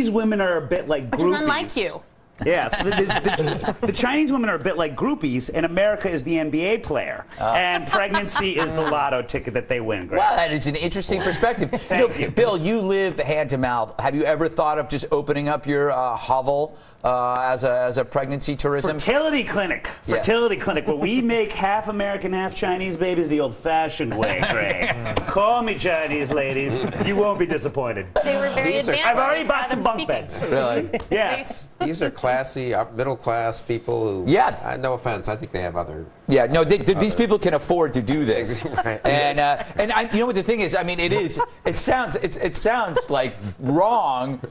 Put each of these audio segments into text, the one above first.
Chinese women are a bit like groupies. Which is unlike you. Yeah, so the Chinese women are a bit like groupies, and America is the NBA player. And pregnancy is the lotto ticket that they win, Greg. Well, that is an interesting perspective. Thank you. Bill, you live hand to mouth. Have you ever thought of just opening up your hovel as a pregnancy tourism? Fertility clinic. Fertility clinic, where we make half American, half Chinese babies the old-fashioned way, Greg. Call me Chinese ladies. You won't be disappointed. They were very advanced. I've already bought some bunk beds. Really? Yes. These are classy, middle-class people who, no offense, I think they have other... Yeah, no, these people can afford to do this. Right. And you know what the thing is? I mean, it sounds like wrong,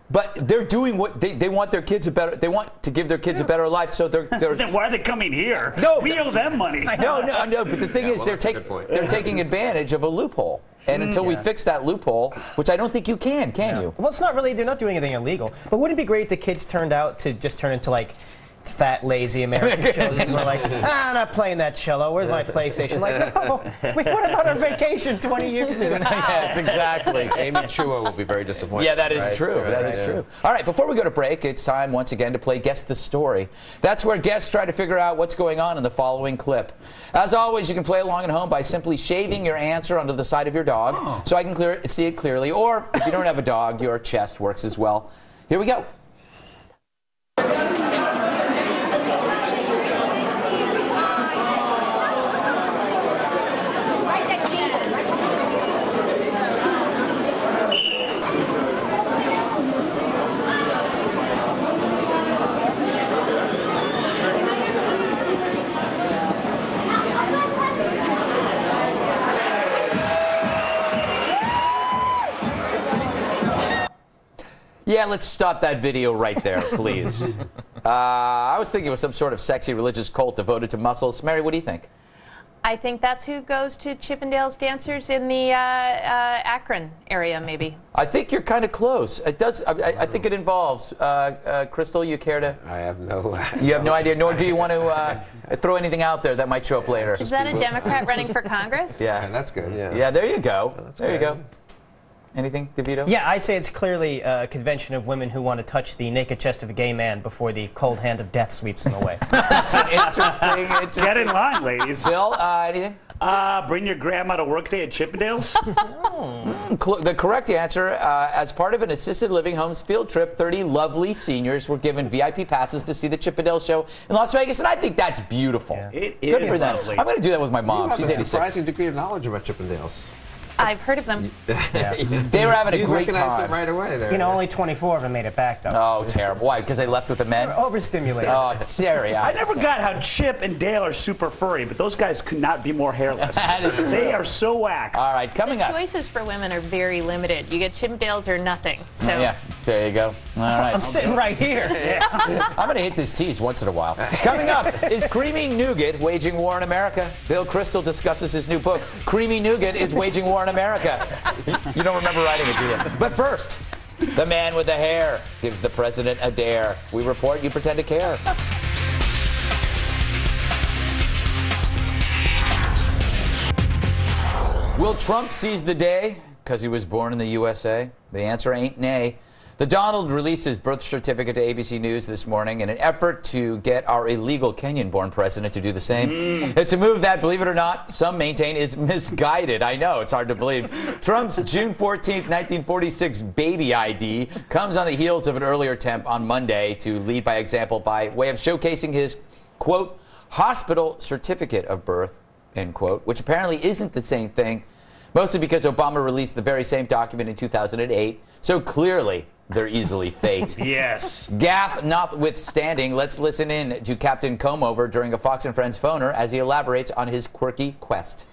but they're doing what they want their kids they want to give their kids a better life, so they're Then why are they coming here? No, we owe them money. No, but the thing is they're taking advantage of a loophole. And until we fix that loophole, which I don't think you can you? Well, it's not really, they're not doing anything illegal. But wouldn't it be great if the kids turned out to just turn into, like, fat, lazy American children? We're like, I'm not playing that cello. Where's my PlayStation? Like, no, we went on our vacation 20 years ago. Yes, exactly. Amy Chua will be very disappointed. Yeah, that is true. That is true. All right, before we go to break, it's time once again to play Guess the Story. That's where guests try to figure out what's going on in the following clip. As always, you can play along at home by simply shaving your answer onto the side of your dog so I can see it clearly. Or if you don't have a dog, your chest works as well. Here we go. Yeah, let's stop that video right there, please. I was thinking it was some sort of sexy religious cult devoted to muscles. Mary, what do you think? I think that's who goes to Chippendale's dancers in the Akron area, maybe. I think you're kind of close. It does. I think it involves. Crystal, you care to? I have no... You have no idea, nor do you want to throw anything out there that might show up later. Is that a Democrat running for Congress? Yeah. That's good, Yeah, there you go. There you go. Anything, DeVito? Yeah, I'd say it's clearly a convention of women who want to touch the naked chest of a gay man before the cold hand of death sweeps them away. That's an interesting. Get in line, ladies. Bill, anything? Bring your grandma to work day at Chippendale's? The correct answer, as part of an assisted living homes field trip, 30 lovely seniors were given VIP passes to see the Chippendale show in Las Vegas, and I think that's beautiful. Yeah. It Good is for them. lovely. I'm going to do that with my mom. You She's have a 86. surprising degree of knowledge about Chippendales. I've heard of them. They were having a You great recognized time. it right away there. You know, only 24 of them made it back, though. Oh, terrible. Why? Because they left with the men? Overstimulated. Oh, it's serious. I never got how Chip and Dale are super furry, but those guys could not be more hairless. That is true. They are so waxed. All right, coming The up. choices for women are very limited. You get Chippendales or nothing. So Yeah, there you go. All right. I'm sitting right here. I'm going to hit this tease once in a while. Coming up, is Creamy Nougat waging war in America? Bill Kristol discusses his new book, Creamy Nougat is Waging War in America. You don't remember writing it, do you? But first, the man with the hair gives the president a dare. We report, you pretend to care. Will Trump seize the day because he was born in the USA? The answer ain't nay. The Donald released his birth certificate to ABC News this morning in an effort to get our illegal Kenyan-born president to do the same. It's a move that, believe it or not, some maintain is misguided. I know, it's hard to believe. Trump's June 14th, 1946 baby ID comes on the heels of an earlier attempt on Monday to lead by example by way of showcasing his, quote, hospital certificate of birth, end quote, which apparently isn't the same thing, mostly because Obama released the very same document in 2008. So clearly, they're easily faked. Yes. Gaffe notwithstanding, let's listen in to Captain Comeover during a Fox and Friends phoner as he elaborates on his quirky quest.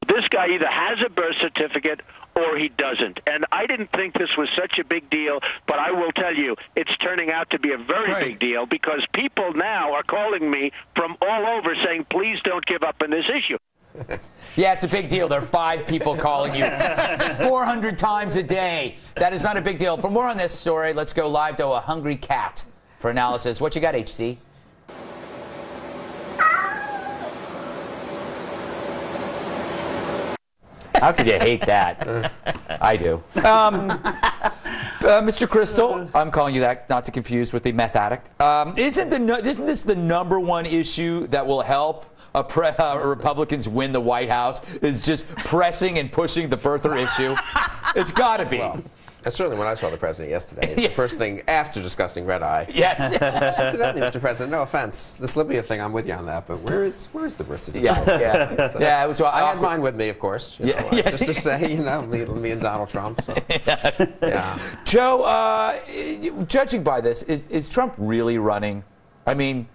This guy either has a birth certificate or he doesn't. And I didn't think this was such a big deal, but I will tell you, it's turning out to be a very big deal because people now are calling me from all over saying, please don't give up on this issue. Yeah, it's a big deal. There are 5 people calling you 400 times a day. That is not a big deal. For more on this story, let's go live to a hungry cat for analysis. What you got, HC? How could you hate that? I do. Mr. Crystal, I'm calling you that, not to confuse with the meth addict. Isn't this the number one issue that will help Republicans win the White House? Is just pressing and pushing the birther issue? It's got to be. Well, that's certainly when I saw the president yesterday. It's the first thing after discussing red eye. Yes. Incidentally, Mr. President, no offense. This Libya thing, I'm with you on that, but where is the birth certificate? Yeah. It was I had mine with me, of course. Just to say, me and Donald Trump. So. Yeah. Joe, judging by this, is Trump really running? I mean,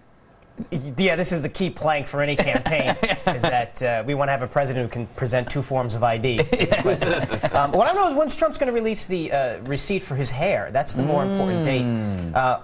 yeah, this is the key plank for any campaign, is that we want to have a president who can present 2 forms of ID. What I don't know is when's Trump's going to release the receipt for his hair. That's the more important date. I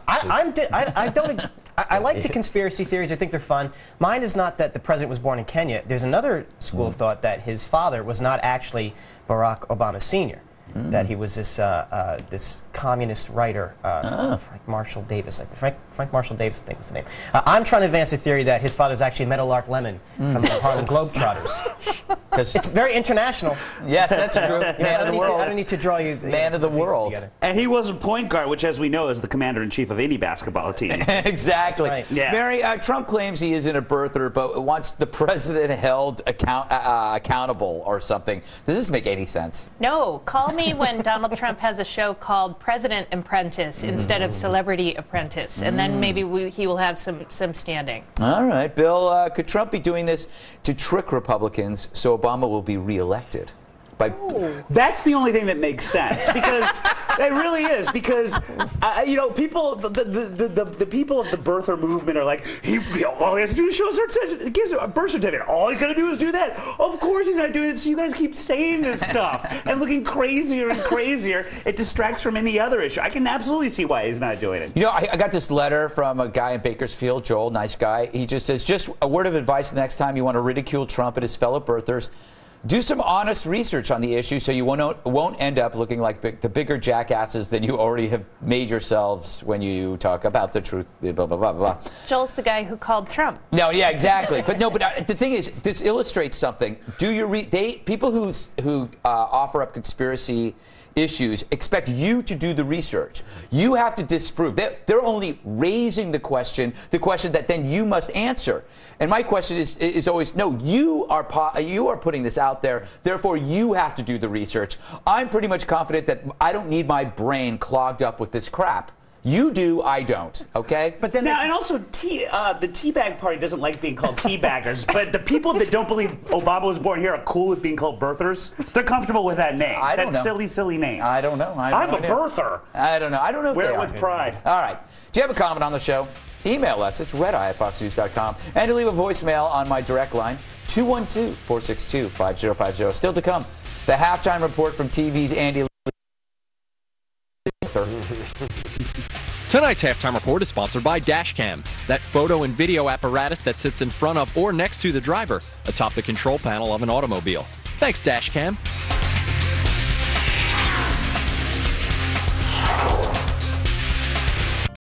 like the conspiracy theories. I think they're fun. Mine is not that the president was born in Kenya. There's another school of thought that his father was not actually Barack Obama Sr., that he was this communist writer, Frank Marshall Davis. Frank Marshall Davis, I think was the name. I'm trying to advance the theory that his father's actually Meadowlark Lemon from the Harlem Globetrotters. It's very international. Yes, that's true. Man of the world. I don't need to draw you Man of the world. Together. And he wasn't point guard, which, as we know, is the commander-in-chief of any basketball team. Exactly. Right. Yes. Mary, Trump claims he isn't a birther, but wants the president held accountable or something. Does this make any sense? No. Call me when Donald Trump has a show called President Apprentice instead of Celebrity Apprentice, and then maybe he will have some standing. All right, Bill, could Trump be doing this to trick Republicans so Obama will be reelected? That's the only thing that makes sense, because it really is, because people, the people of the birther movement are like, all he has to do is show a birth certificate. All he's going to do is do that. Of course he's not doing it, so you guys keep saying this stuff and looking crazier and crazier. It distracts from any other issue. I can absolutely see why he's not doing it. You know, I got this letter from a guy in Bakersfield, Joel, nice guy. He just says, just a word of advice the next time you want to ridicule Trump and his fellow birthers. Do some honest research on the issue so you won't end up looking like the bigger jackasses than you already have made yourselves when you talk about the truth, blah, blah, blah, blah. Joel's the guy who called Trump. No, yeah, exactly. But the thing is, this illustrates something. People who offer up conspiracy issues expect you to do the research. You have to disprove. They're only raising the question that then you must answer. And my question is always, no, you are putting this out there, therefore you have to do the research. I'm pretty much confident that I don't need my brain clogged up with this crap. You do, I don't. Okay? But then and also, the Teabag Party doesn't like being called teabaggers. But the people that don't believe Obama was born here are cool with being called birthers. They're comfortable with that name. I don't know. Silly, silly name. I don't know. I'm a birther. I don't know. I don't know if Wear they it are. with pride. All right. Do you have a comment on the show? Email us. It's redeye@foxnews.com. And to leave a voicemail on my direct line, 212-462-5050. Still to come, the halftime report from TV's Andy. Tonight's halftime report is sponsored by Dashcam, that photo and video apparatus that sits in front of or next to the driver atop the control panel of an automobile. Thanks, Dashcam.